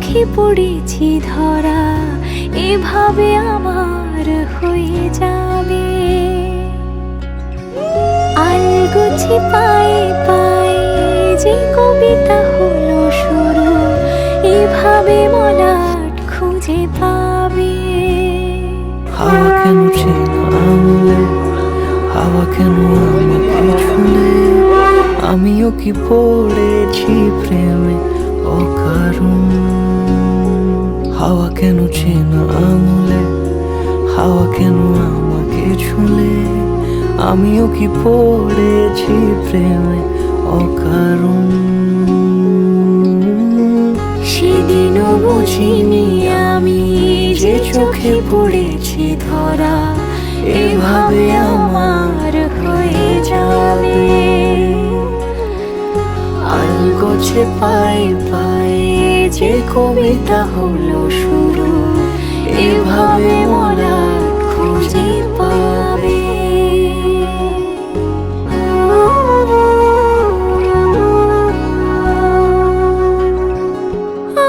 চোখে পড়েছি ধরা, এভাবে আমার হয়ে যাবে। আলগোছে পায়ে পায়ে যে কবিতা হলো শুরু, এভাবে মলাট খুঁজে পাবে। হাওয়া কেন চেনা আঙুলে, হাওয়া কেন আমাকে ছুলে, আমিও কি পড়েছি প্রেমে অকারণ। হাওয়া কেন চেনা আঙুলে, হাওয়া কেন আমাকে ছুলে, আমিও কি পড়েছি প্রেমে অকারণ। সেদিনও বুঝিনি আমি যে চোখে পড়েছি ধরা, এভাবে আমার হয়ে যাবে। আলগোছে পায়ে পায়ে যে কবিতা হলো শুরু, এভাবে মলাট খুঁজে পাবে।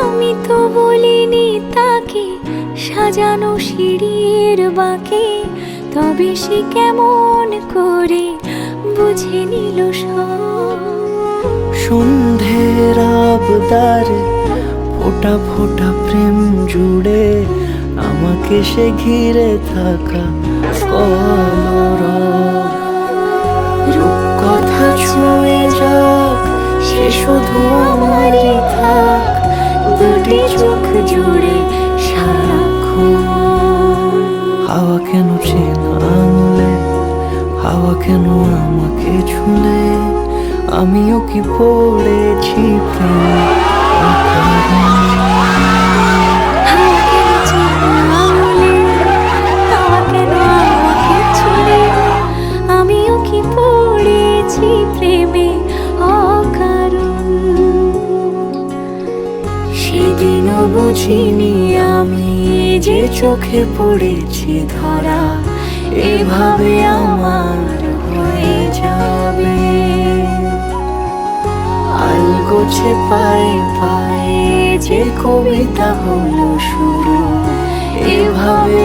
আমি তো বলিনি তাকে সাজানো সিঁড়ির বাঁকে, তবে সে কেমন করে বুঝে নিল সব। সন্ধ্যের আবদারে ফোঁটা ফোঁটা প্রেম জুড়ে, আমাকে সে ঘিরে থাকা কলরব। রূপকথা ছুঁয়ে যাক, সে শুধু আমারই থাক, দুটি চোখ জুড়ে সারাক্ষণ। হাওয়া কেন চেনা আঙুলে, হাওয়া কেন আমাকে ছুলে, আমিও কি পড়েছি প্রেমে অকারণ। হাওয়া কেন চেনা আঙুলে, হাওয়া কেন আমাকে ছুলে, আমিও কি পড়েছি প্রেমে অকারণ। সেদিনও বুঝিনি আমি যে চোখে পড়েছি ধরা, এভাবে আমার হয়ে যাবে। আলগোছে পায়ে পায়ে যে কবিতা হলো শুরু, এভাবে